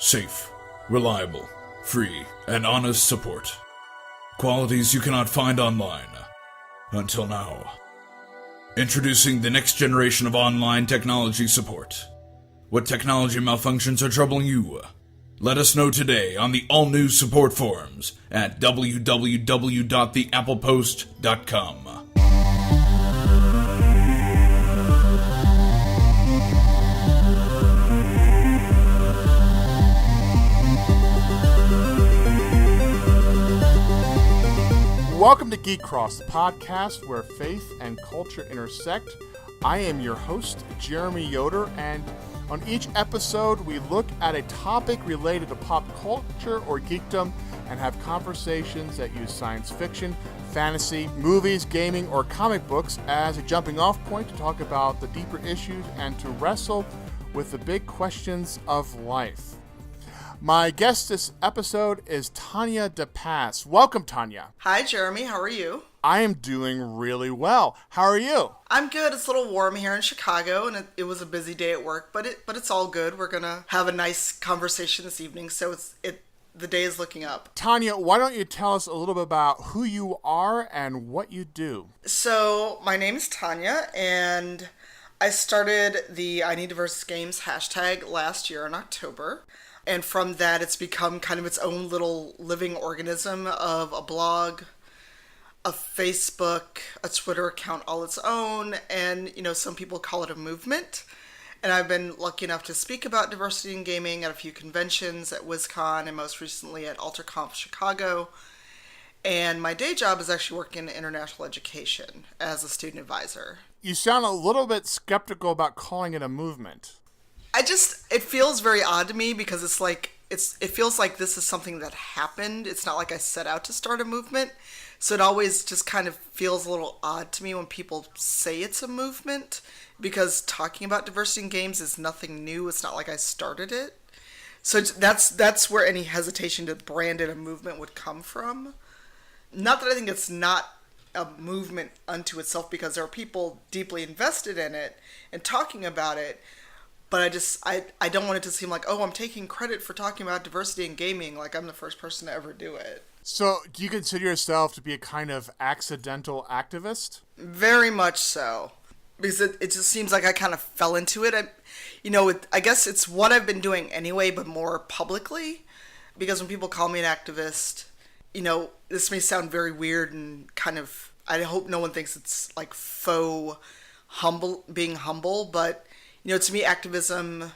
safe, reliable, free, and honest support. Qualities you cannot find online. Until now. Introducing the next generation of online technology support. What technology malfunctions are troubling you? Let us know today on the all-new support forums at www.theapplepost.com. Welcome to GeekCross, the podcast where faith and culture intersect. I am your host, Jeremy Yoder, and on each episode we look at a topic related to pop culture or geekdom and have conversations that use science fiction, fantasy, movies, gaming, or comic books as a jumping off point to talk about the deeper issues and to wrestle with the big questions of life. My guest this episode is Tanya DePass. Welcome, Tanya. Hi, Jeremy. How are you? I am doing really well. How are you? I'm good. It's a little warm here in Chicago, and it was a busy day at work, but it's all good. We're gonna have a nice conversation this evening, so the day is looking up. Tanya, why don't you tell us a little bit about who you are and what you do? So, my name is Tanya, and I started the I Need Diverse Games hashtag last year in October. And from that, it's become kind of its own little living organism of a blog, a Facebook, a Twitter account all its own, and, some people call it a movement. And I've been lucky enough to speak about diversity in gaming at a few conventions, at WizCon, and most recently at AlterConf Chicago. And my day job is actually working in international education as a student advisor. You sound a little bit skeptical about calling it a movement. It feels very odd to me because it feels like this is something that happened. It's not like I set out to start a movement. So it always just kind of feels a little odd to me when people say it's a movement, because talking about diversity in games is nothing new. It's not like I started it. So that's where any hesitation to brand it a movement would come from. Not that I think it's not a movement unto itself, because there are people deeply invested in it and talking about it. But I don't want it to seem like, oh, I'm taking credit for talking about diversity in gaming, like I'm the first person to ever do it. So, do you consider yourself to be a kind of accidental activist? Very much so. Because it just seems like I kind of fell into it. I guess it's what I've been doing anyway, but more publicly. Because when people call me an activist, this may sound very weird and kind of, I hope no one thinks it's like faux being humble, but to me, activism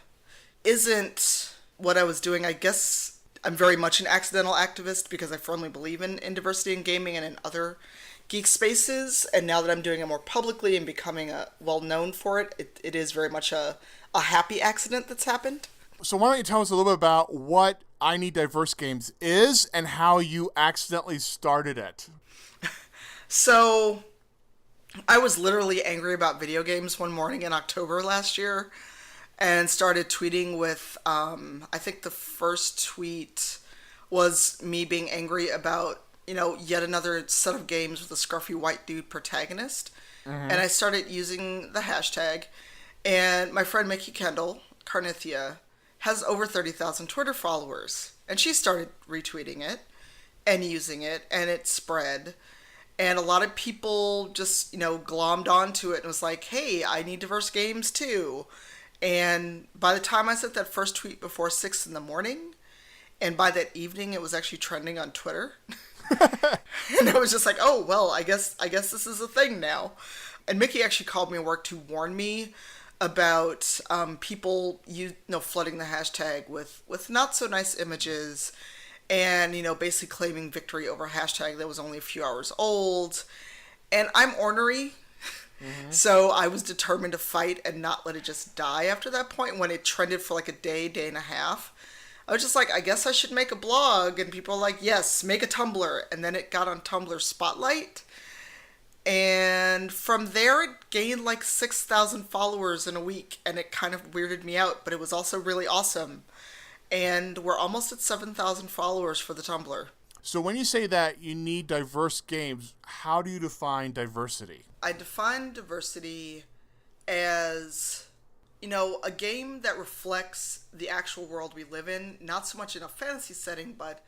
isn't what I was doing. I guess I'm very much an accidental activist because I firmly believe in diversity in gaming and in other geek spaces. And now that I'm doing it more publicly and becoming well-known for it, it is very much a happy accident that's happened. So why don't you tell us a little bit about what I Need Diverse Games is and how you accidentally started it? So I was literally angry about video games one morning in October last year and started tweeting with, I think the first tweet was me being angry about, yet another set of games with a scruffy white dude protagonist. Mm-hmm. And I started using the hashtag, and my friend Mickey Kendall, Carnithia, has over 30,000 Twitter followers. And she started retweeting it and using it, and it spread. And a lot of people just, glommed onto it and was like, hey, I need diverse games too. And by the time I sent that first tweet before 6 a.m, and by that evening it was actually trending on Twitter. And I was just like, oh, well, I guess this is a thing now. And Mickey actually called me at work to warn me about people flooding the hashtag with not so nice images. And, basically claiming victory over a hashtag that was only a few hours old. And I'm ornery. Mm-hmm. So I was determined to fight and not let it just die after that point. When it trended for like a day and a half, I was just like, I guess I should make a blog. And people were like, yes, make a Tumblr. And then it got on Tumblr Spotlight. And from there, it gained like 6,000 followers in a week. And it kind of weirded me out, but it was also really awesome. And we're almost at 7,000 followers for the Tumblr. So when you say that you need diverse games, how do you define diversity? I define diversity as, a game that reflects the actual world we live in, not so much in a fantasy setting, but,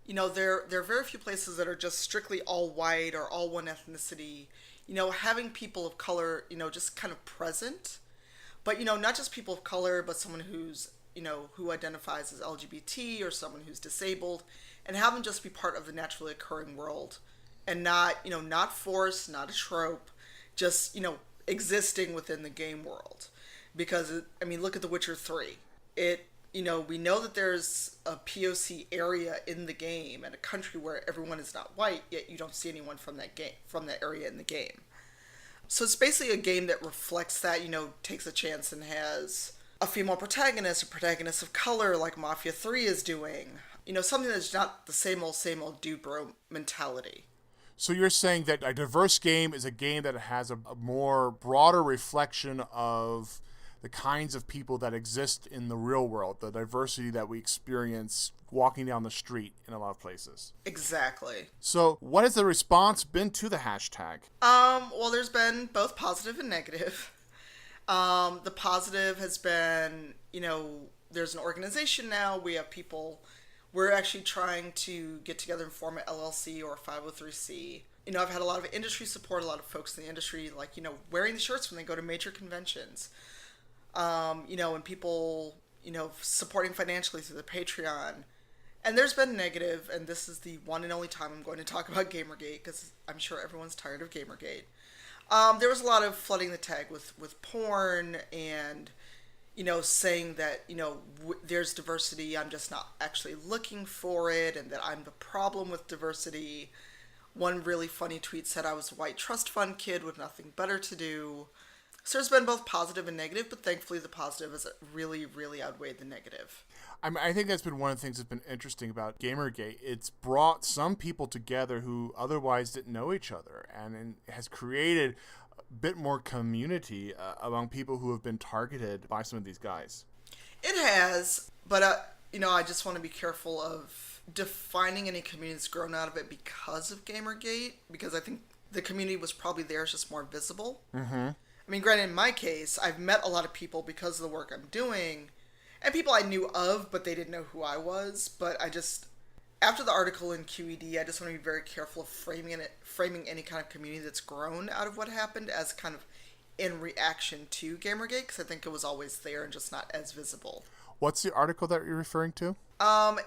there are very few places that are just strictly all white or all one ethnicity. Having people of color, just kind of present. But, not just people of color, but someone who's, who identifies as LGBT or someone who's disabled, and have them just be part of the naturally occurring world. And not, not forced, not a trope, just, existing within the game world. Because, look at The Witcher 3. We know that there's a POC area in the game and a country where everyone is not white, yet you don't see anyone from that area in the game. So it's basically a game that reflects that, takes a chance and has a female protagonist, a protagonist of color like Mafia 3 is doing. Something that's not the same old dude bro mentality. So you're saying that a diverse game is a game that has a more broader reflection of the kinds of people that exist in the real world, the diversity that we experience walking down the street in a lot of places. Exactly. So what has the response been to the hashtag? Well, there's been both positive and negative. The positive has been, there's an organization now. We have people. We're actually trying to get together and form an LLC or a 503c. I've had a lot of industry support, a lot of folks in the industry, wearing the shirts when they go to major conventions. And people, supporting financially through the Patreon. And there's been negative, and this is the one and only time I'm going to talk about Gamergate, because I'm sure everyone's tired of Gamergate. There was a lot of flooding the tag with porn and, saying that, there's diversity, I'm just not actually looking for it, and that I'm the problem with diversity. One really funny tweet said I was a white trust fund kid with nothing better to do. So there's been both positive and negative, but thankfully the positive has really, really outweighed the negative. I think that's been one of the things that's been interesting about Gamergate. It's brought some people together who otherwise didn't know each other, and has created a bit more community among people who have been targeted by some of these guys. It has, but, I just want to be careful of defining any community that's grown out of it because of Gamergate, because I think the community was probably there, it's just more visible. Mm-hmm. Granted, in my case, I've met a lot of people because of the work I'm doing, and people I knew of, but they didn't know who I was. But after the article in QED, I just want to be very careful of framing any kind of community that's grown out of what happened as kind of in reaction to Gamergate, because I think it was always there and just not as visible. What's the article that you're referring to?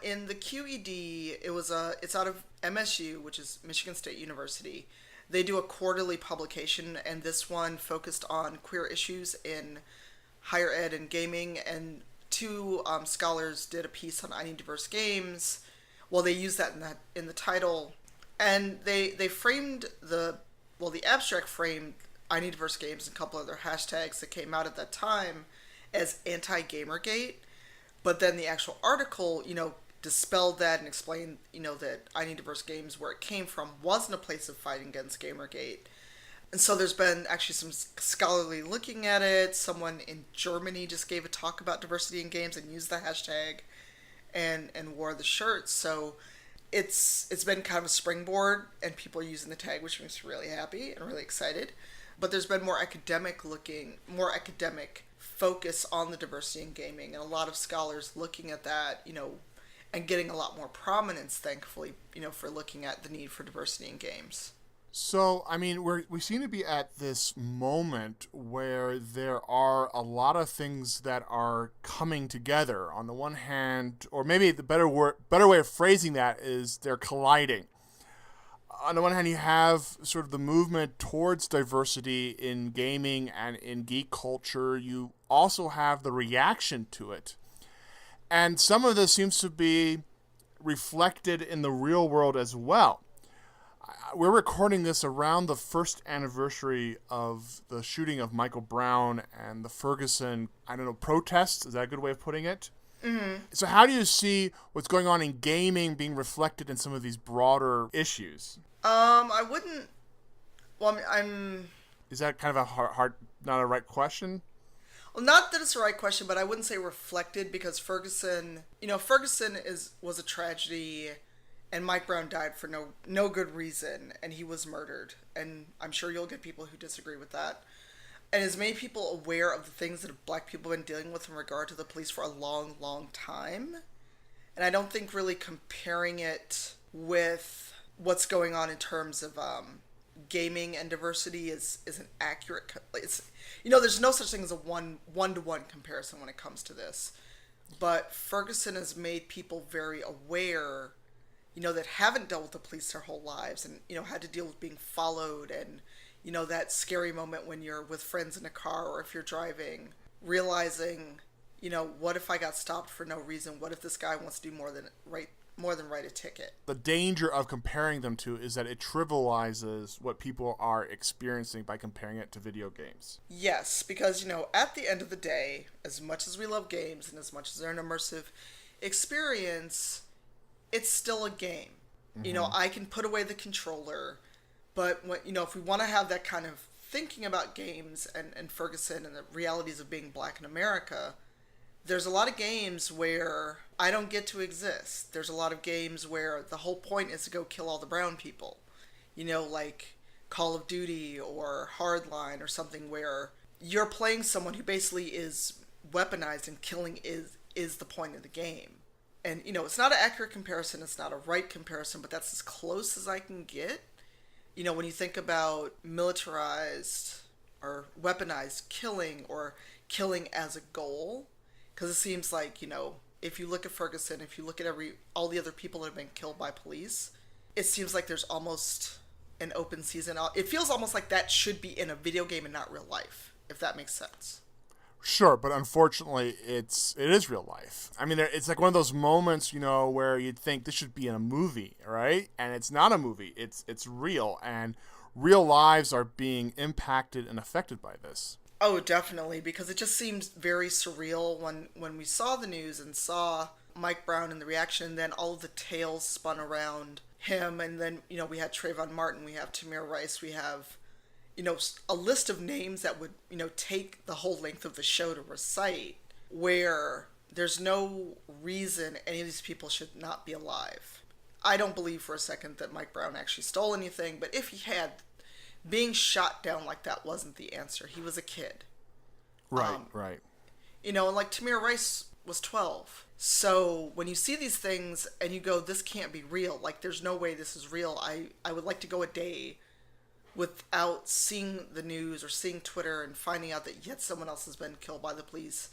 In the QED, it's out of MSU, which is Michigan State University. They do a quarterly publication, and this one focused on queer issues in higher ed and gaming, and two scholars did a piece on I Need Diverse Games. Well, they used that in the title, and they framed the abstract framed I Need Diverse Games and a couple other hashtags that came out at that time as anti-Gamergate, but then the actual article, dispelled that and explained, that I Need Diverse Games, where it came from, wasn't a place of fighting against Gamergate. And so there's been actually some scholarly looking at it. Someone in Germany just gave a talk about diversity in games and used the hashtag and wore the shirt. So it's been kind of a springboard, and people are using the tag, which makes me really happy and really excited. But there's been more academic focus on the diversity in gaming, and a lot of scholars looking at that, and getting a lot more prominence, thankfully, for looking at the need for diversity in games. So, we seem to be at this moment where there are a lot of things that are coming together. On the one hand, or maybe the better way of phrasing that is they're colliding. On the one hand, you have sort of the movement towards diversity in gaming and in geek culture. You also have the reaction to it. And some of this seems to be reflected in the real world as well. We're recording this around the first anniversary of the shooting of Michael Brown and the Ferguson, protests. Is that a good way of putting it? Mm-hmm. So how do you see what's going on in gaming being reflected in some of these broader issues? I wouldn't... Well, Is that kind of a hard, not a right question? Well, not that it's the right question, but I wouldn't say reflected, because Ferguson was a tragedy, and Mike Brown died for no good reason, and he was murdered. And I'm sure you'll get people who disagree with that. and has made people aware of the things that black people have been dealing with in regard to the police for a long, long time. And I don't think really comparing it with what's going on in terms of gaming and diversity is an accurate. It's, there's no such thing as a one-to-one comparison when it comes to this. But Ferguson has made people very aware, that haven't dealt with the police their whole lives and, had to deal with being followed and, that scary moment when you're with friends in a car or if you're driving, realizing, what if I got stopped for no reason? What if this guy wants to do more than write a ticket? The danger of comparing them to is that it trivializes what people are experiencing by comparing it to video games. Yes, because, at the end of the day, as much as we love games and as much as they're an immersive experience, it's still a game. Mm-hmm. I can put away the controller, but when, if we want to have that kind of thinking about games and Ferguson and the realities of being black in America, there's a lot of games where I don't get to exist. There's a lot of games where the whole point is to go kill all the brown people. Like Call of Duty or Hardline or something where you're playing someone who basically is weaponized and killing is the point of the game. And, it's not an accurate comparison. It's not a right comparison, but that's as close as I can get. When you think about militarized or weaponized killing or killing as a goal, because it seems like, if you look at Ferguson, if you look at all the other people that have been killed by police, it seems like there's almost an open season. It feels almost like that should be in a video game and not real life, if that makes sense. Sure, but unfortunately, it is real life. I mean, it's like one of those moments, where you'd think this should be in a movie, right? And it's not a movie. It's real, and real lives are being impacted and affected by this. Oh, definitely, because it just seemed very surreal when we saw the news and saw Mike Brown and the reaction, and then all of the tales spun around him, and then, we had Trayvon Martin, we have Tamir Rice, we have, a list of names that would, take the whole length of the show to recite, where there's no reason any of these people should not be alive. I don't believe for a second that Mike Brown actually stole anything, but if he had, being shot down like that wasn't the answer. He was a kid. Right, right. And like Tamir Rice was 12. So when you see these things and you go, this can't be real. Like, there's no way this is real. I would like to go a day without seeing the news or seeing Twitter and finding out that yet someone else has been killed by the police.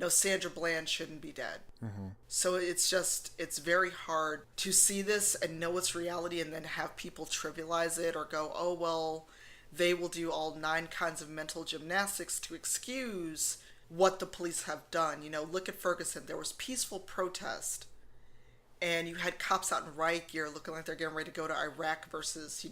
Sandra Bland shouldn't be dead. Mm-hmm. So it's very hard to see this and know it's reality and then have people trivialize it or go, oh, well, they will do all 9 kinds of mental gymnastics to excuse what the police have done. Look at Ferguson. There was peaceful protest, and you had cops out in riot gear looking like they're getting ready to go to Iraq versus,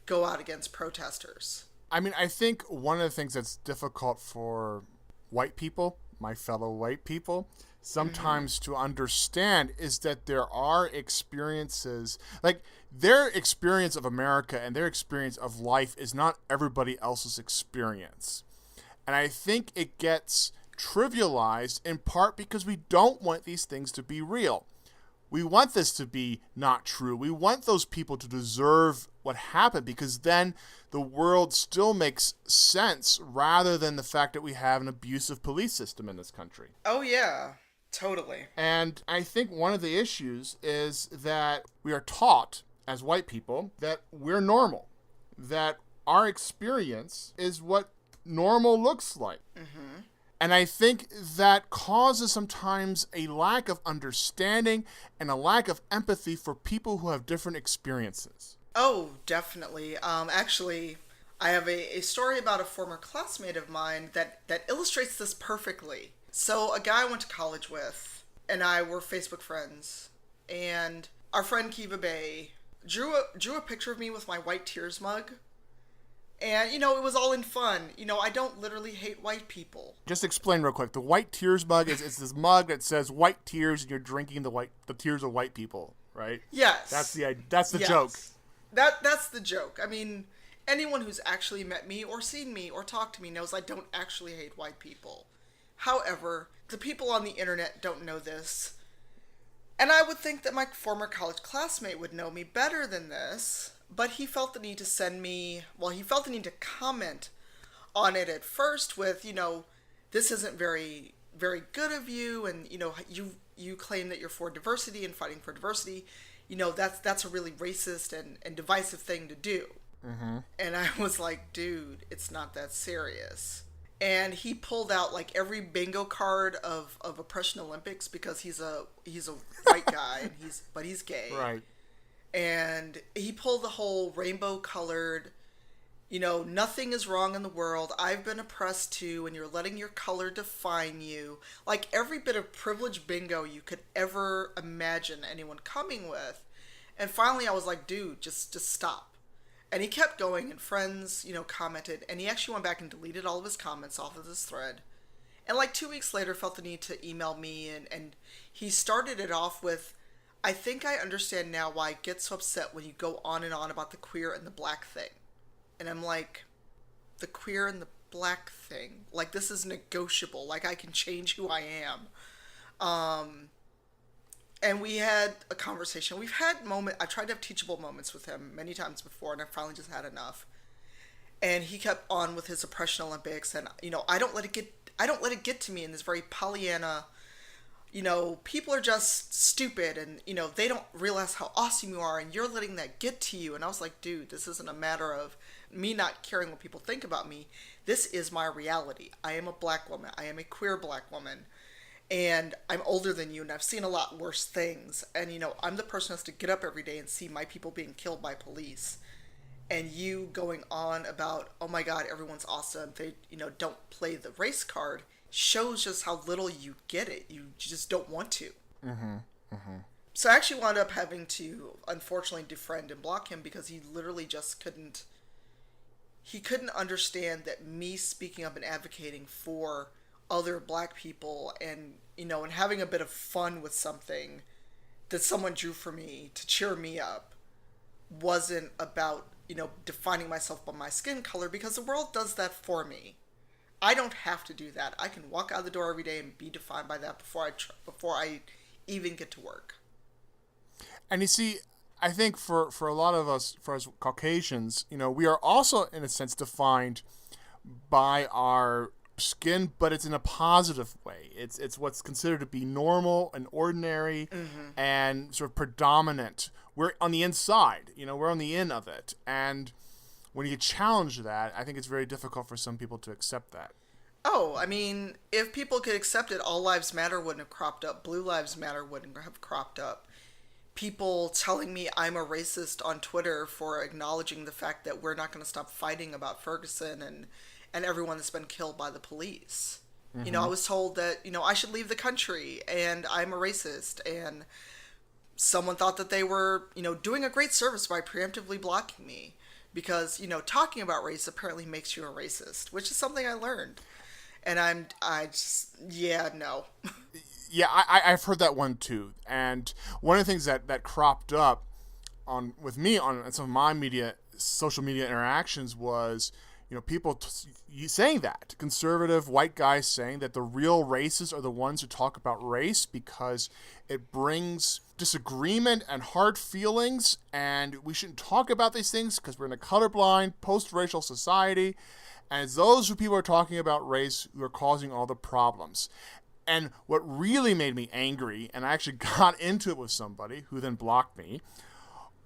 go out against protesters. I mean, I think one of the things that's difficult for white people, my fellow white people, sometimes to understand is that there are experiences, like their experience of America and their experience of life is not everybody else's experience. And I think it gets trivialized in part because we don't want these things to be real. We want this to be not true. We want those people to deserve what happened because then the world still makes sense rather than the fact that we have an abusive police system in this country. Oh, yeah, totally. And I think one of the issues is that we are taught as white people that we're normal, that our experience is what normal looks like. Mm-hmm. And I think that causes sometimes a lack of understanding and a lack of empathy for people who have different experiences. Oh, definitely. Actually, I have a story about a former classmate of mine that illustrates this perfectly. So a guy I went to college with and I were Facebook friends. And our friend Kiva Bay drew a picture of me with my White Tears mug. And, it was all in fun. I don't literally hate white people. Just explain real quick. The White Tears mug is this mug that says white tears and you're drinking the tears of white people, right? Yes. That's the joke. That's the joke. I mean, anyone who's actually met me or seen me or talked to me knows I don't actually hate white people. However, the people on the internet don't know this. And I would think that my former college classmate would know me better than this. But he felt the need to comment on it at first with, this isn't very, very good of you, and, you claim that you're for diversity and fighting for diversity. That's a really racist and divisive thing to do. Mm-hmm. And I was like, dude, it's not that serious. And he pulled out like every bingo card of Oppression Olympics, because he's a white guy and he's gay. Right. And he pulled the whole rainbow colored, nothing is wrong in the world. I've been oppressed too, and you're letting your color define you. Like every bit of privilege bingo you could ever imagine anyone coming with. And finally I was like, dude, just stop. And he kept going, and friends, commented, and he actually went back and deleted all of his comments off of this thread. And like 2 weeks later felt the need to email me, and he started it off with, I think I understand now why I get so upset when you go on and on about the queer and the black thing. And I'm like, the queer and the black thing? Like, this is negotiable. Like, I can change who I am. And we had a conversation. We've had I've tried to have teachable moments with him many times before, and I finally just had enough. And he kept on with his Oppression Olympics, and, I don't let it get to me in this very Pollyanna, people are just stupid, and, they don't realize how awesome you are, and you're letting that get to you. And I was like, dude, this isn't a matter of me not caring what people think about me. This is my reality. I am a black woman. I am a queer black woman. And I'm older than you, and I've seen a lot worse things. And, I'm the person who has to get up every day and see my people being killed by police. And you going on about, oh my God, everyone's awesome. They, don't play the race card, shows just how little you get it. You just don't want to. Mm-hmm. Mm-hmm. So I actually wound up having to, unfortunately, defriend and block him, because he literally just couldn't understand that me speaking up and advocating for other black people and, and having a bit of fun with something that someone drew for me to cheer me up wasn't about, defining myself by my skin color, because the world does that for me. I don't have to do that. I can walk out the door every day and be defined by that before I even get to work. And you see, I think for a lot of us, for us Caucasians, we are also, in a sense, defined by our skin, but it's in a positive way. It's what's considered to be normal and ordinary, mm-hmm. and sort of predominant. We're on the inside, we're on the in of it. And when you challenge that, I think it's very difficult for some people to accept that. Oh, I mean, if people could accept it, All Lives Matter wouldn't have cropped up. Blue Lives Matter wouldn't have cropped up. People telling me I'm a racist on Twitter for acknowledging the fact that we're not going to stop fighting about Ferguson and everyone that's been killed by the police. Mm-hmm. I was told that, I should leave the country and I'm a racist, and someone thought that they were, doing a great service by preemptively blocking me because, talking about race apparently makes you a racist, which is something I learned. And no. Yeah, I've heard that one too. And one of the things that cropped up with me on some of my social media interactions was, people saying that, conservative white guys saying that the real racists are the ones who talk about race because it brings disagreement and hard feelings, and we shouldn't talk about these things because we're in a colorblind, post-racial society, and it's those who people are talking about race who are causing all the problems. And what really made me angry, and I actually got into it with somebody who then blocked me,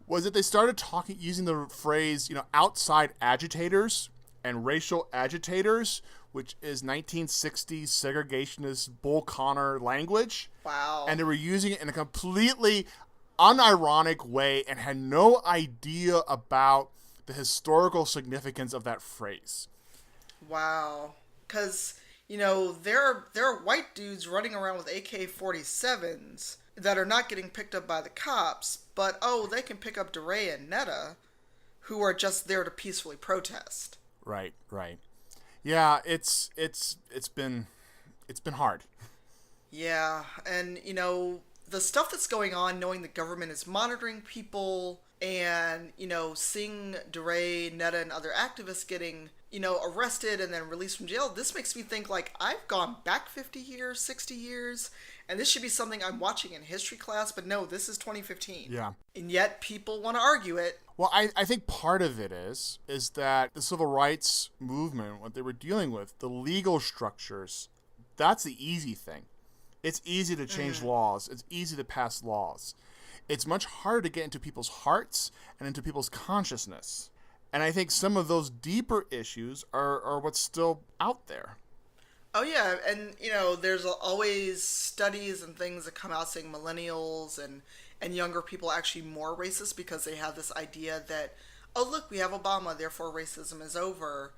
was that they started using the phrase, outside agitators and racial agitators, which is 1960s segregationist Bull Connor language. Wow. And they were using it in a completely unironic way and had no idea about the historical significance of that phrase. Wow. Because, there are white dudes running around with AK-47s that are not getting picked up by the cops, but, they can pick up DeRay and Netta, who are just there to peacefully protest. Right. Yeah, it's been hard. Yeah, and the stuff that's going on, knowing the government is monitoring people, and seeing DeRay, Netta, and other activists getting arrested and then released from jail, this makes me think like I've gone back 50 years, 60 years, And this should be something I'm watching in history class, but no, this is 2015. Yeah. And yet people want to argue it. Well, I think part of it is that the civil rights movement, what they were dealing with, the legal structures, that's the easy thing. It's easy to change laws. It's easy to pass laws. It's much harder to get into people's hearts and into people's consciousness. And I think some of those deeper issues are what's still out there. Oh, yeah. And, there's always studies and things that come out saying millennials and younger people are actually more racist because they have this idea that, oh, look, we have Obama, therefore racism is over.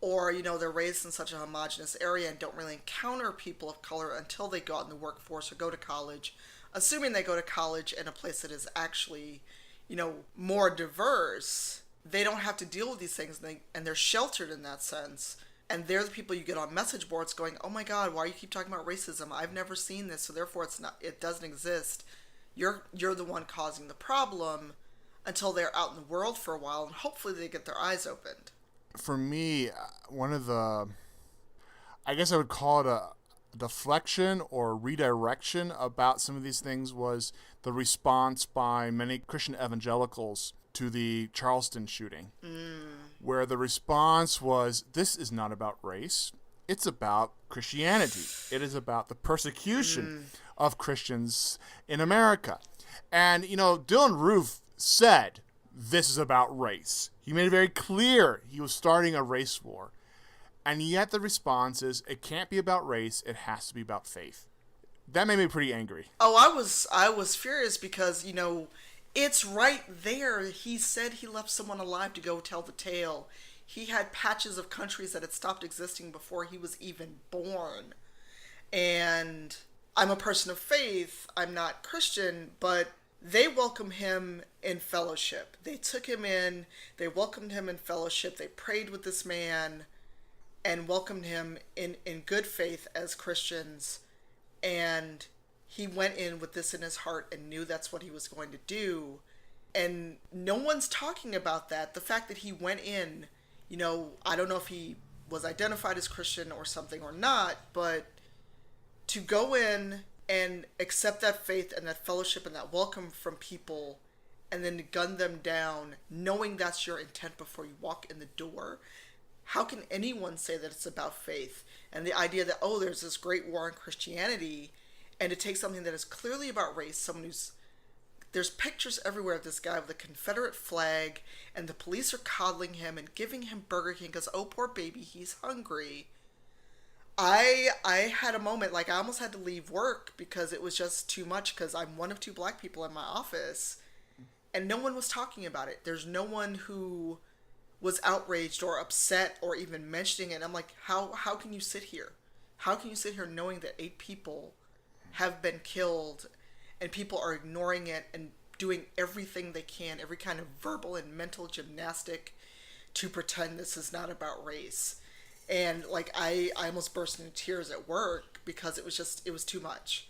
Or, they're raised in such a homogenous area and don't really encounter people of color until they go out in the workforce or go to college. Assuming they go to college in a place that is actually, more diverse, they don't have to deal with these things and they're sheltered in that sense. And they're the people you get on message boards going, oh my God, why do you keep talking about racism? I've never seen this, so therefore it doesn't exist. You're the one causing the problem until they're out in the world for a while, and hopefully they get their eyes opened. For me, one of the, I guess I would call it a deflection or redirection about some of these things was the response by many Christian evangelicals to the Charleston shooting, where the response was, this is not about race, it's about Christianity. It is about the persecution of Christians in America. And, Dylan Roof said, this is about race. He made it very clear he was starting a race war. And yet the response is, it can't be about race, it has to be about faith. That made me pretty angry. Oh, I was furious because, it's right there. He said he left someone alive to go tell the tale. He had patches of countries that had stopped existing before he was even born. And I'm a person of faith. I'm not Christian, but they welcomed him in fellowship. They took him in. They welcomed him in fellowship. They prayed with this man and welcomed him in good faith as Christians. And he went in with this in his heart and knew that's what he was going to do. And no one's talking about that. The fact that he went in, I don't know if he was identified as Christian or something or not, but to go in and accept that faith and that fellowship and that welcome from people and then to gun them down, knowing that's your intent before you walk in the door, how can anyone say that it's about faith? And the idea that, oh, there's this great war on Christianity, and to take something that is clearly about race, someone who's, there's pictures everywhere of this guy with a Confederate flag, and the police are coddling him and giving him Burger King because, oh, poor baby, he's hungry. I had a moment, I almost had to leave work because it was just too much, because I'm one of two black people in my office, and no one was talking about it. There's no one who was outraged or upset or even mentioning it. I'm like, how can you sit here? How can you sit here knowing that 8 people have been killed and people are ignoring it and doing everything they can, every kind of verbal and mental gymnastic to pretend this is not about race? And I almost burst into tears at work because it was too much.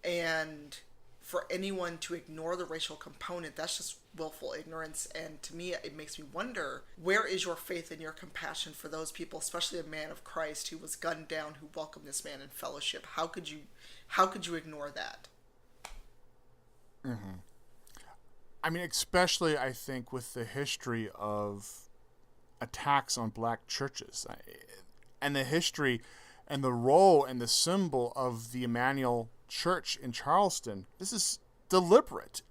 And for anyone to ignore the racial component, that's just willful ignorance. And to me, it makes me wonder, where is your faith and your compassion for those people, especially a man of Christ who was gunned down, who welcomed this man in fellowship? How could you ignore that? Mm-hmm. I mean, especially, I think, with the history of attacks on black churches and the history and the role and the symbol of the Emanuel Church in Charleston. This is deliberate.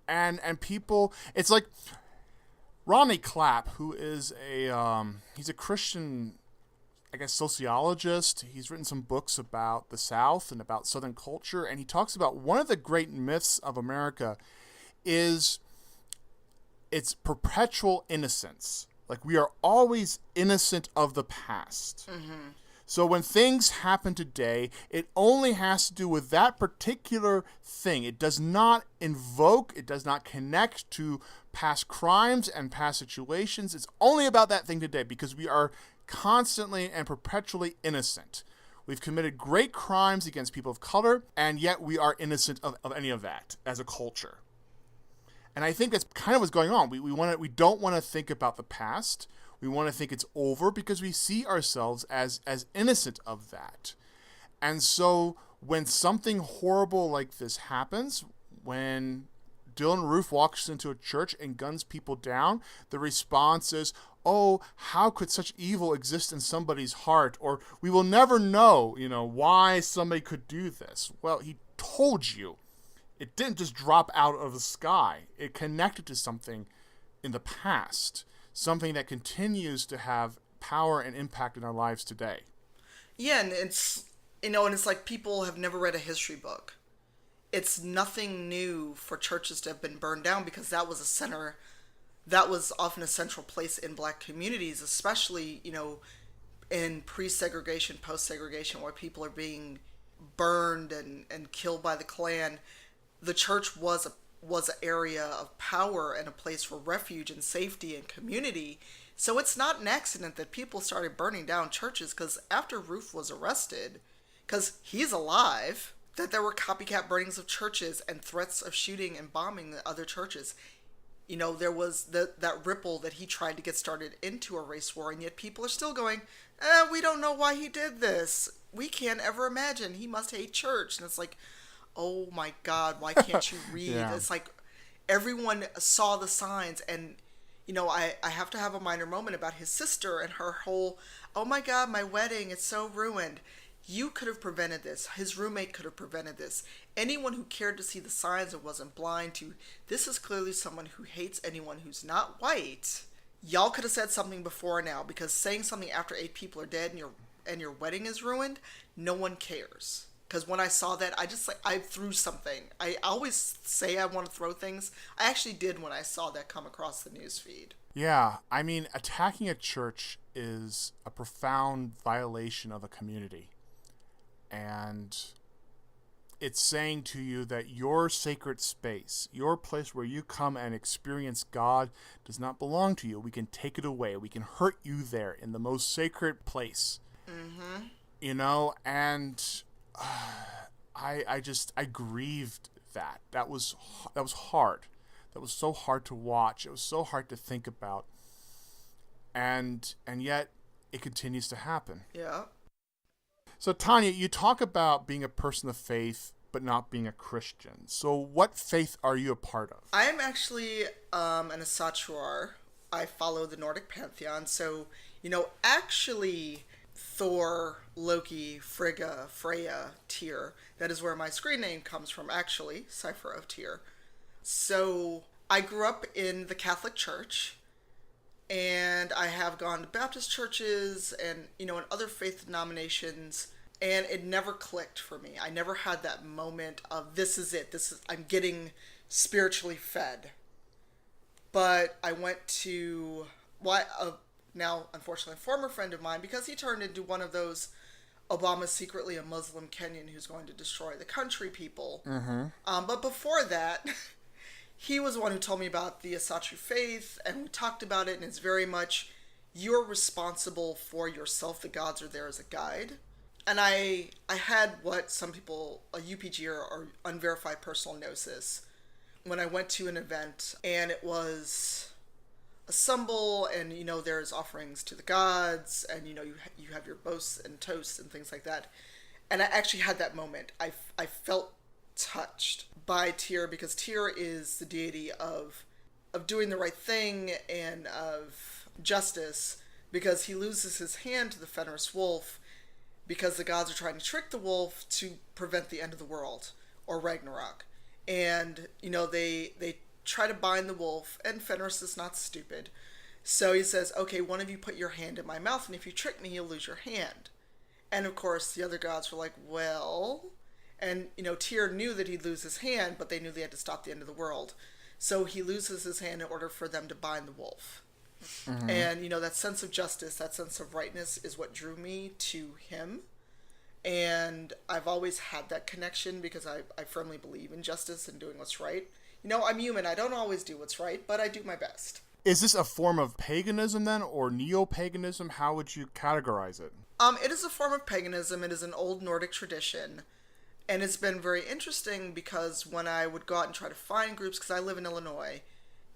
And people, it's like Ronnie Clapp, who is he's a Christian, I guess, sociologist. He's written some books about the South and about Southern culture, and he talks about one of the great myths of America is its perpetual innocence. We are always innocent of the past. Mm-hmm. So when things happen today, it only has to do with that particular thing. It does not invoke, it does not connect to past crimes and past situations. It's only about that thing today because we are constantly and perpetually innocent. We've committed great crimes against people of color, and yet we are innocent of any of that as a culture. And I think that's kind of what's going on. We don't want to think about the past. We want to think it's over because we see ourselves as innocent of that. And so when something horrible like this happens, when Dylan Roof walks into a church and guns people down, the response is, oh, how could such evil exist in somebody's heart? Or we will never know, why somebody could do this. Well, he told you. It didn't just drop out of the sky. It connected to something in the past, something that continues to have power and impact in our lives today. Yeah, and it's, and it's like people have never read a history book. It's nothing new for churches to have been burned down, because that was often a central place in black communities, especially, in pre-segregation, post-segregation, where people are being burned and killed by the Klan. The church was an area of power and a place for refuge and safety and community. So it's not an accident that people started burning down churches, because after Roof was arrested, because he's alive, that there were copycat burnings of churches and threats of shooting and bombing the other churches. There was that ripple that he tried to get started into a race war, and yet people are still going, we don't know why he did this. We can't ever imagine. He must hate church. And it's like, oh my God, why can't you read? Yeah. It's like everyone saw the signs, and I have to have a minor moment about his sister and her whole, oh my God, my wedding, it's so ruined. You could have prevented this. His roommate could have prevented this. Anyone who cared to see the signs and wasn't blind to, this is clearly someone who hates anyone who's not white. Y'all could have said something before now, because saying something after 8 people are dead and your wedding is ruined, no one cares. Because when I saw that, I threw something. I always say I want to throw things. I actually did when I saw that come across the news feed. Yeah, I mean, attacking a church is a profound violation of a community. And it's saying to you that your sacred space, your place where you come and experience God, does not belong to you. We can take it away. We can hurt you there in the most sacred place. Mm-hmm. And I grieved that. That was hard. That was so hard to watch. It was so hard to think about. And yet it continues to happen. Yeah. So Tanya, you talk about being a person of faith but not being a Christian. So what faith are you a part of? I am actually an Ásatrú. I follow the Nordic pantheon. So, actually Thor, Loki, Frigga, Freya, Tyr. That is where my screen name comes from, actually, Cipher of Tyr. So I grew up in the Catholic Church, and I have gone to Baptist churches and, and other faith denominations, and it never clicked for me. I never had that moment of, this is it. I'm getting spiritually fed. But I went to, now, unfortunately, a former friend of mine, because he turned into one of those Obama's secretly a Muslim Kenyan who's going to destroy the country people. Mm-hmm. But before that, he was the one who told me about the Ásatrú faith, and we talked about it, and it's very much, you're responsible for yourself. The gods are there as a guide. And I had what some people, a UPG or unverified personal gnosis, when I went to an event, and it was a symbol, and there's offerings to the gods, and you have your boasts and toasts and things like that. And I actually had that moment. I felt touched by Tyr, because Tyr is the deity of doing the right thing and of justice, because he loses his hand to the Fenris wolf because the gods are trying to trick the wolf to prevent the end of the world, or Ragnarok. And they try to bind the wolf, and Fenris is not stupid. So he says, okay, one of you put your hand in my mouth, and if you trick me, you'll lose your hand. And of course, the other gods were like, well... And, Tyr knew that he'd lose his hand, but they knew they had to stop the end of the world. So he loses his hand in order for them to bind the wolf. Mm-hmm. And, that sense of justice, that sense of rightness is what drew me to him. And I've always had that connection, because I firmly believe in justice and doing what's right. I'm human. I don't always do what's right, but I do my best. Is this a form of paganism then, or Neopaganism? How would you categorize it? It is a form of paganism. It is an old Nordic tradition. And it's been very interesting, because when I would go out and try to find groups, because I live in Illinois,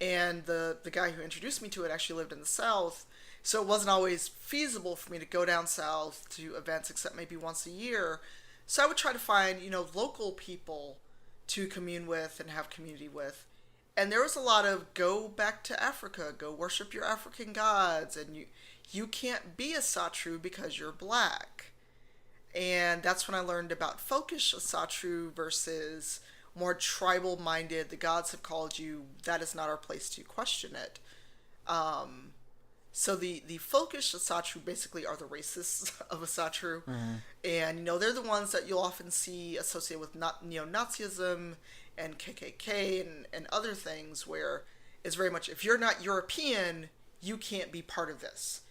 and the guy who introduced me to it actually lived in the South, so it wasn't always feasible for me to go down south to events except maybe once a year. So I would try to find, local people to commune with and have community with. And there was a lot of go back to Africa, go worship your African gods, and you can't be Ásatrú because you're black. And that's when I learned about folkish Ásatrú versus more tribal-minded, the gods have called you, that is not our place to question it. So the folkish Ásatrú basically are the racists of Ásatrú. And, they're the ones that you'll often see associated with neo-Nazism and KKK and other things, where it's very much, if you're not European, you can't be part of this.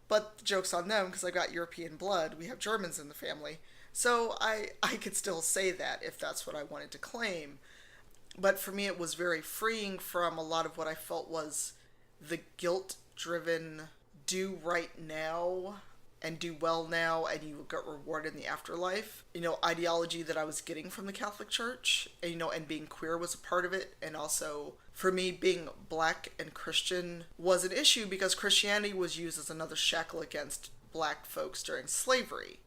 But the joke's on them, because I got European blood. We have Germans in the family. So I could still say that if that's what I wanted to claim. But for me, it was very freeing from a lot of what I felt was the guilt-driven do right now and do well now and you will get rewarded in the afterlife, ideology that I was getting from the Catholic Church, and being queer was a part of it. And also, for me, being black and Christian was an issue because Christianity was used as another shackle against black folks during slavery.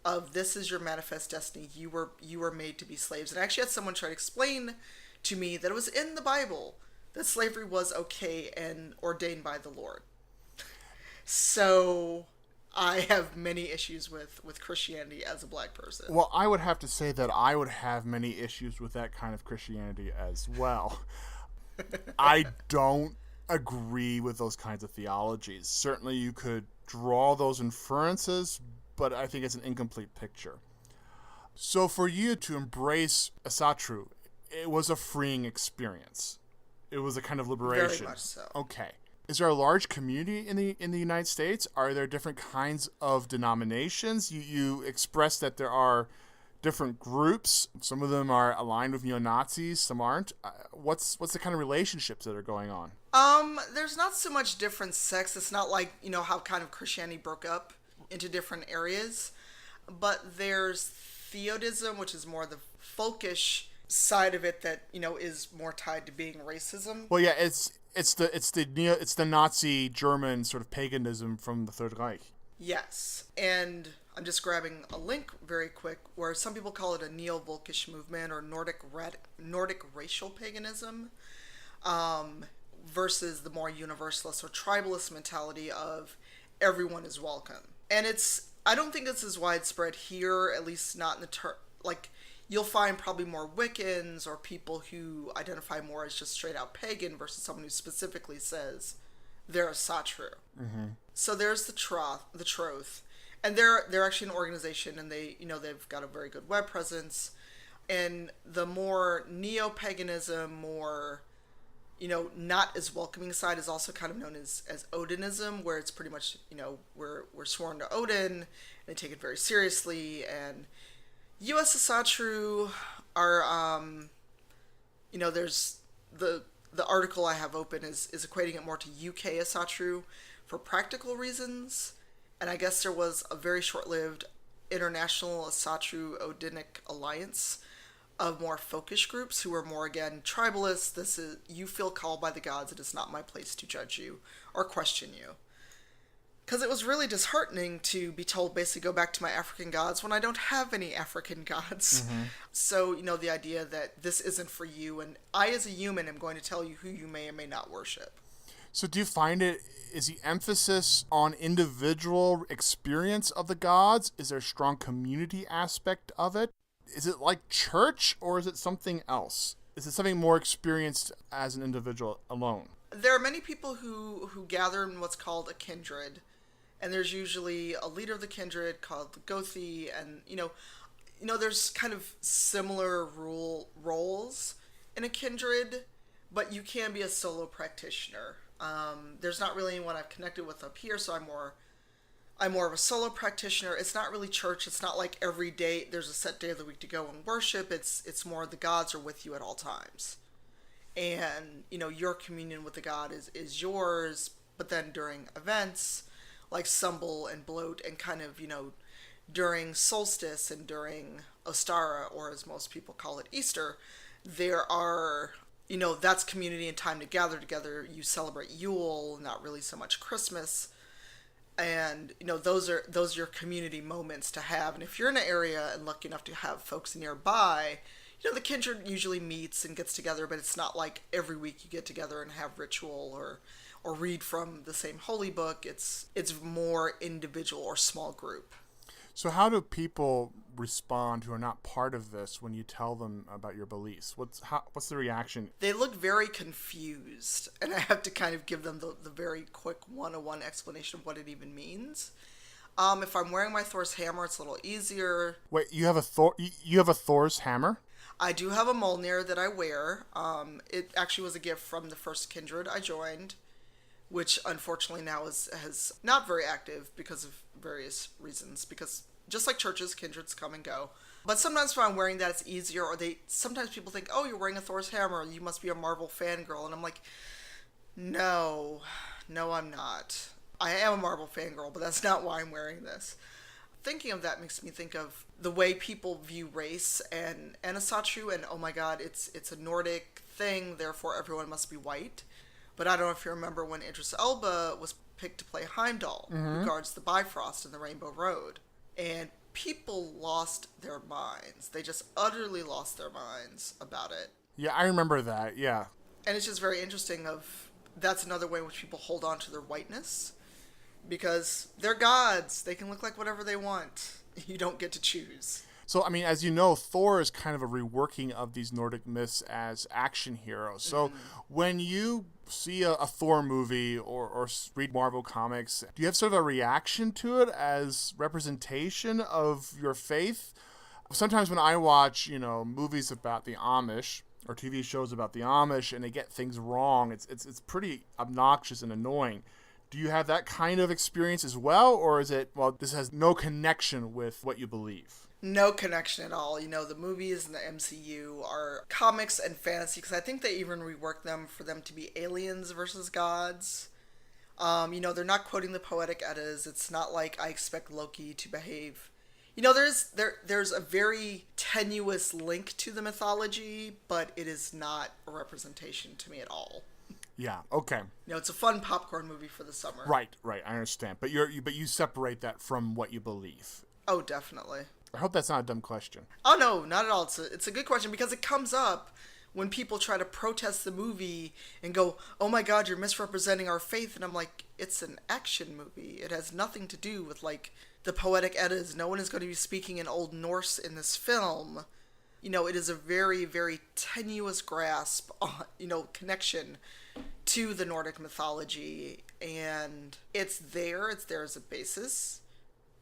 Of, this is your manifest destiny, you were made to be slaves. And I actually had someone try to explain to me that it was in the Bible that slavery was okay and ordained by the Lord. So I have many issues with Christianity as a black person. Well, I would have to say that I would have many issues with that kind of Christianity as well. I don't agree with those kinds of theologies. Certainly you could draw those inferences, but I think it's an incomplete picture. So for you to embrace Ásatrú, it was a freeing experience. It was a kind of liberation. Very much so. Okay. Is there a large community in the United States? Are there different kinds of denominations? You expressed that there are different groups. Some of them are aligned with neo-Nazis, some aren't. What's the kind of relationships that are going on? There's not so much different sects. It's not like, how kind of Christianity broke up into different areas. But there's theodism, which is more the folkish side of it that, is more tied to being racism. Well, yeah, it's the Nazi German sort of paganism from the Third Reich. Yes, and I'm just grabbing a link very quick where some people call it a neo-Volkish movement or Nordic racial paganism, versus the more universalist or tribalist mentality of everyone is welcome. And I don't think it's as widespread here, at least not in the you'll find probably more Wiccans or people who identify more as just straight out pagan versus someone who specifically says they're Ásatrú. Mm-hmm. So there's the Troth. And they're actually an organization, and they've got a very good web presence. And the more Neopaganism, more, not as welcoming side is also kind of known as Odinism, where it's pretty much, we're sworn to Odin, and they take it very seriously. And U.S. Ásatrú are, there's the article I have open is equating it more to UK Ásatrú for practical reasons. And I guess there was a very short-lived international Ásatrú Odinic alliance of more folkish groups who were more, again, tribalist. This is, you feel called by the gods. It is not my place to judge you or question you. Because it was really disheartening to be told basically go back to my African gods when I don't have any African gods. Mm-hmm. So, the idea that this isn't for you, and I as a human am going to tell you who you may or may not worship. So do you find is the emphasis on individual experience of the gods? Is there a strong community aspect of it? Is it like church, or is it something else? Is it something more experienced as an individual alone? There are many people who gather in what's called a kindred. And there's usually a leader of the kindred called the Gothi, and there's kind of similar roles in a kindred, but you can be a solo practitioner. There's not really anyone I've connected with up here, so I'm more of a solo practitioner. It's not really church. It's not like every day there's a set day of the week to go and worship. It's more the gods are with you at all times, and your communion with the god is yours. But then during events like Sumble and Bloat, and kind of, during solstice and during Ostara, or as most people call it, Easter, there are, that's community and time to gather together. You celebrate Yule, not really so much Christmas. And, those are your community moments to have. And if you're in an area and lucky enough to have folks nearby, the Kindred usually meets and gets together, but it's not like every week you get together and have ritual or read from the same holy book. It's more individual or small group. So how do people respond who are not part of this when you tell them about your beliefs? What's the reaction? They look very confused, and I have to kind of give them the very quick 101 explanation of what it even means. If I'm wearing my Thor's hammer, it's a little easier. Wait, you have a Thor's hammer? I do have a Mjolnir that I wear. It actually was a gift from the first Kindred I joined, which unfortunately now has not very active because of various reasons. Because just like churches, Kindreds come and go. But sometimes when I'm wearing that, it's easier. Or sometimes people think, oh, you're wearing a Thor's hammer, you must be a Marvel fangirl. And I'm like, no, I'm not. I am a Marvel fangirl, but that's not why I'm wearing this. Thinking of that makes me think of the way people view race and Ásatrú, and oh my god, it's a Nordic thing, therefore everyone must be white. But I don't know if you remember when Idris Elba was picked to play Heimdall, who guards the Bifrost in the Rainbow Road. And people lost their minds. They just utterly lost their minds about it. Yeah, I remember that, yeah. And it's just very interesting that's another way in which people hold on to their whiteness. Because they're gods. They can look like whatever they want. You don't get to choose. So, I mean, as you know, Thor is kind of a reworking of these Nordic myths as action heroes. So when you see a Thor movie or read Marvel comics, do you have sort of a reaction to it as representation of your faith? Sometimes when I watch, movies about the Amish or TV shows about the Amish and they get things wrong, it's pretty obnoxious and annoying. Do you have that kind of experience as well, or is it, well, this has no connection with what you believe? No connection at all. The movies in the MCU are comics and fantasy, because I think they even reworked them for them to be aliens versus gods. They're not quoting the poetic Eddas. It's not like I expect Loki to behave. There's a very tenuous link to the mythology, but it is not a representation to me at all. Yeah, okay. It's a fun popcorn movie for the summer. Right, I understand. But you separate that from what you believe. Oh, definitely. I hope that's not a dumb question. Oh, no, not at all. It's a good question because it comes up when people try to protest the movie and go, oh my god, you're misrepresenting our faith. And I'm like, it's an action movie. It has nothing to do with, the poetic Eddas. No one is going to be speaking in Old Norse in this film. It is a very, very tenuous grasp, connection to the Nordic mythology, and it's there as a basis,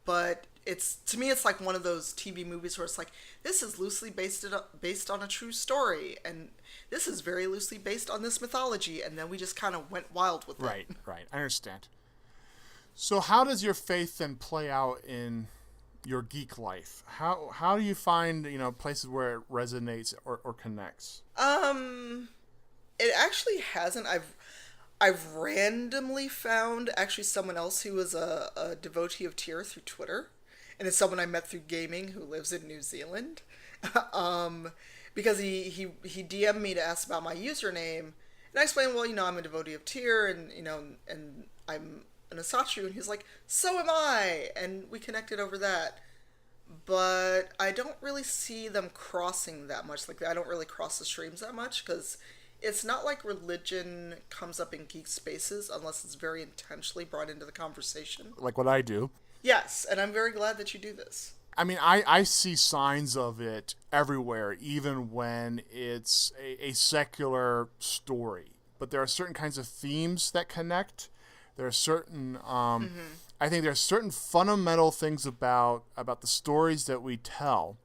but to me it's like one of those TV movies where it's like, this is loosely based on a true story, and this is very loosely based on this mythology, and then we just kind of went wild with it. Right, I understand. So how does your faith then play out in your geek life? How do you find, places where it resonates or connects? It actually hasn't. I've randomly found actually someone else who was a devotee of Tyr through Twitter, and it's someone I met through gaming who lives in New Zealand. Because he DM'd me to ask about my username, and I explained, well, I'm a devotee of Tyr, and and I'm an Ásatrú, and he's like, so am I, and we connected over that. But I don't really see them crossing that much. I don't really cross the streams that much, because it's not like religion comes up in geek spaces unless it's very intentionally brought into the conversation. Like what I do. Yes, and I'm very glad that you do this. I mean, I see signs of it everywhere, even when it's a secular story. But there are certain kinds of themes that connect. There are certain, I think there are certain fundamental things about the stories that we tell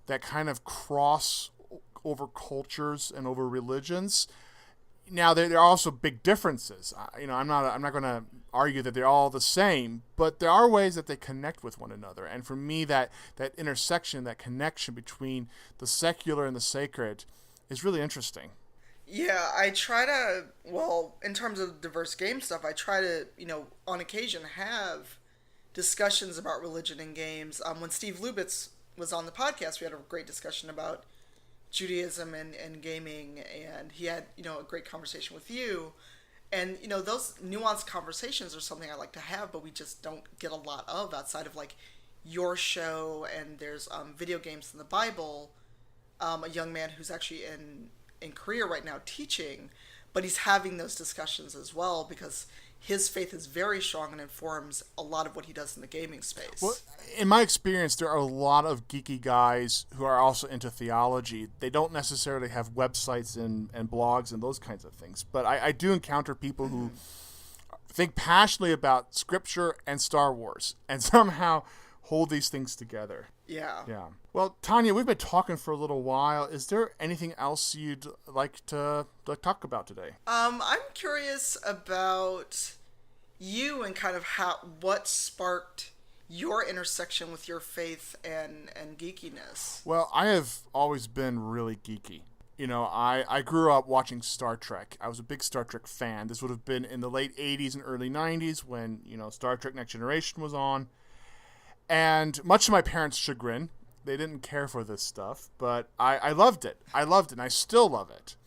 that kind of cross over cultures and over religions. Now, there are also big differences. I'm not going to argue that they're all the same, but there are ways that they connect with one another. And for me, that intersection, that connection between the secular and the sacred is really interesting. Yeah, I try to, in terms of diverse game stuff, I try to, on occasion have discussions about religion in games. When Steve Lubitz was on the podcast, we had a great discussion about Judaism and gaming, and he had, a great conversation with you. And, you know, those nuanced conversations are something I like to have, but we just don't get a lot of outside of, like, your show. And there's Video Games in the Bible, a young man who's actually in Korea right now teaching, but he's having those discussions as well because his faith is very strong and informs a lot of what he does in the gaming space. Well, in my experience, there are a lot of geeky guys who are also into theology. They don't necessarily have websites and blogs and those kinds of things. But I do encounter people who think passionately about Scripture and Star Wars and somehow hold these things together. Yeah. Yeah. Well, Tanya, we've been talking for a little while. Is there anything else you'd like to talk about today? I'm curious about you and kind of what sparked your intersection with your faith and geekiness. Well, I have always been really geeky. You know, I grew up watching Star Trek. I was a big Star Trek fan. This would have been in the late 80s and early 90s when, you know, Star Trek Next Generation was on. And much to my parents' chagrin, they didn't care for this stuff, but I loved it. I loved it, and I still love it.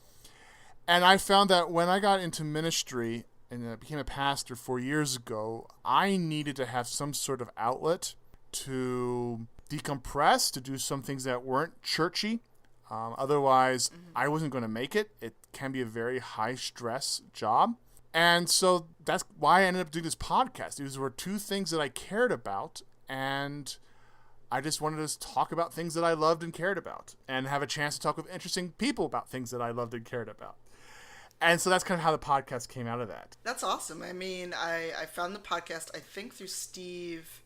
And I found that when I got into ministry and became a pastor 4 years ago, I needed to have some sort of outlet to decompress, to do some things that weren't churchy. Otherwise, I wasn't going to make it. It can be a very high-stress job. And so that's why I ended up doing this podcast. These were two things that I cared about, and I just wanted to talk about things that I loved and cared about and have a chance to talk with interesting people about things that I loved and cared about. And so that's kind of how the podcast came out of that. That's awesome. I mean, I found the podcast, I think, through Steve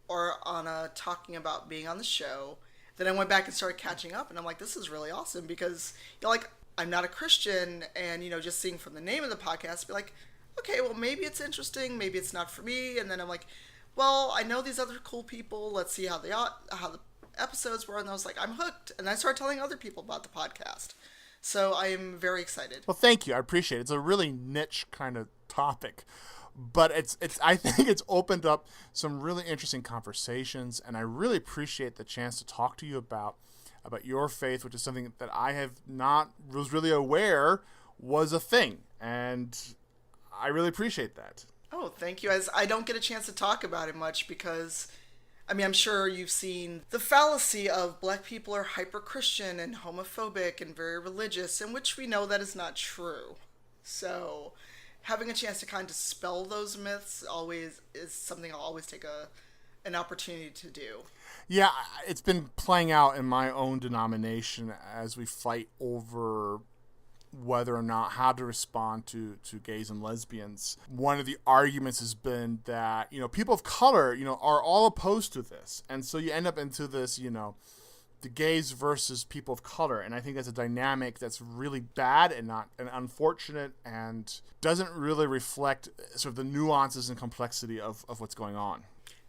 or Anna talking about being on the show. Then I went back and started catching up, and I'm like, this is really awesome because, you know, like, I'm not a Christian, and, you know, just seeing from the name of the podcast, be like, okay, well, maybe it's interesting, maybe it's not for me. And then I'm like, well, I know these other cool people. Let's see how the episodes were. And I was like, I'm hooked. And I started telling other people about the podcast. So I am very excited. Well, thank you. I appreciate it. It's a really niche kind of topic, but it's I think it's opened up some really interesting conversations, and I really appreciate the chance to talk to you about your faith, which is something that I was really aware was a thing, and I really appreciate that. Oh, thank you. As I don't get a chance to talk about it much because, I mean, I'm sure you've seen the fallacy of black people are hyper-Christian and homophobic and very religious, in which we know that is not true. So having a chance to kind of dispel those myths always is something I'll always take an opportunity to do. Yeah, it's been playing out in my own denomination as we fight over whether or not how to respond to gays and lesbians. One of the arguments has been that, you know, people of color, you know, are all opposed to this. And so you end up into this, you know, the gays versus people of color. And I think that's a dynamic that's really bad and unfortunate and doesn't really reflect sort of the nuances and complexity of what's going on.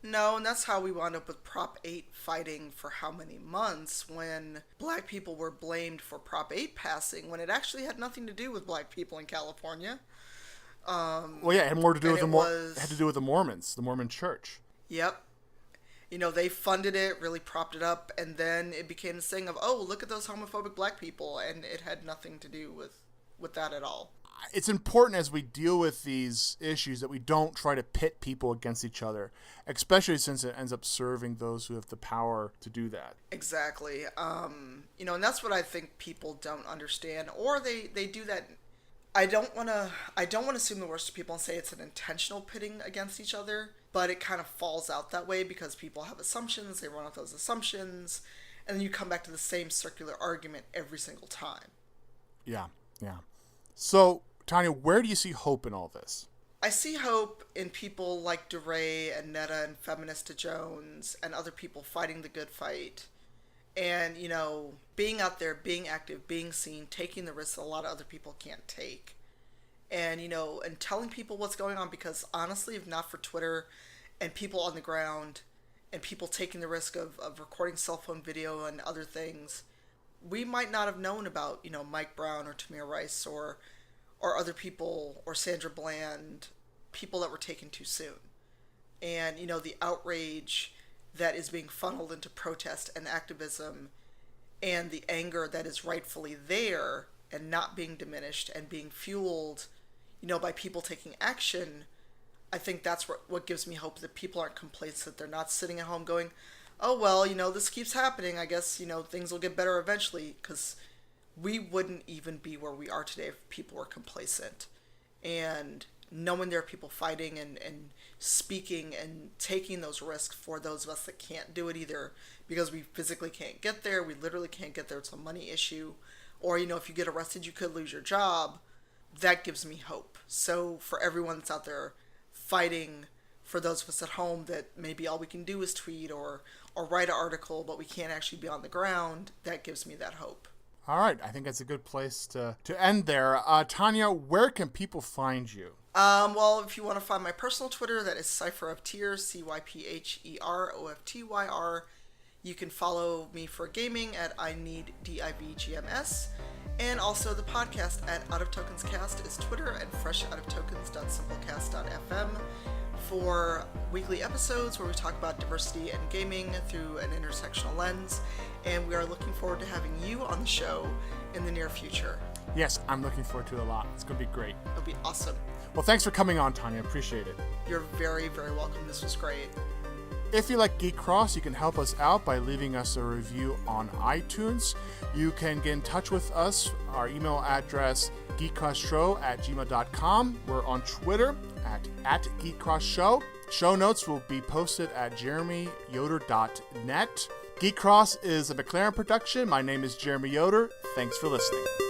No, and that's how we wound up with Prop 8 fighting for how many months when black people were blamed for Prop 8 passing when it actually had nothing to do with black people in California. Well, yeah, it had more to do with it had to do with the Mormons, the Mormon Church. Yep. You know, they funded it, really propped it up, and then it became this thing of, oh, look at those homophobic black people, and it had nothing to do with that at all. It's important as we deal with these issues that we don't try to pit people against each other, especially since it ends up serving those who have the power to do that. Exactly. You know, and that's what I think people don't understand, or they do that. I don't want to assume the worst of people and say it's an intentional pitting against each other, but it kind of falls out that way because people have assumptions, they run with those assumptions, and then you come back to the same circular argument every single time. Yeah. So, Tanya, where do you see hope in all this? I see hope in people like DeRay and Netta and Feminista Jones and other people fighting the good fight. And, you know, being out there, being active, being seen, taking the risks that a lot of other people can't take. And, you know, and telling people what's going on, because honestly, if not for Twitter and people on the ground and people taking the risk of recording cell phone video and other things, we might not have known about, you know, Mike Brown or Tamir Rice or other people, or Sandra Bland, people that were taken too soon. And, you know, the outrage that is being funneled into protest and activism and the anger that is rightfully there and not being diminished and being fueled, by people taking action, I think that's what gives me hope, that people aren't complacent. They're not sitting at home going, oh, well, this keeps happening. I guess, things will get better eventually, because we wouldn't even be where we are today if people were complacent. And knowing there are people fighting and speaking and taking those risks for those of us that can't do it either because we physically can't get there, we literally can't get there, it's a money issue, or, if you get arrested, you could lose your job, that gives me hope. So for everyone that's out there fighting, for those of us at home that maybe all we can do is tweet or write an article, but we can't actually be on the ground, that gives me that hope. All right, I think that's a good place to end there. Tanya, where can people find you? Well, if you want to find my personal Twitter, that is CypherOfTyr, CYPHEROFTYR. You can follow me for gaming at INeedDivGMS. And also the podcast at Out of Tokens Cast is Twitter, and freshoutofTokens.simplecast.fm for weekly episodes where we talk about diversity and gaming through an intersectional lens. And we are looking forward to having you on the show in the near future. Yes, I'm looking forward to it a lot. It's going to be great. It'll be awesome. Well, thanks for coming on, Tanya. Appreciate it. You're very, very welcome. This was great. If you like GeekCross, you can help us out by leaving us a review on iTunes. You can get in touch with us. Our email address, geekcrossshow@gmail.com. We're on Twitter at GeekCrossShow. Show notes will be posted at jeremyyoder.net. GeekCross is a McLaren production. My name is Jeremy Yoder. Thanks for listening.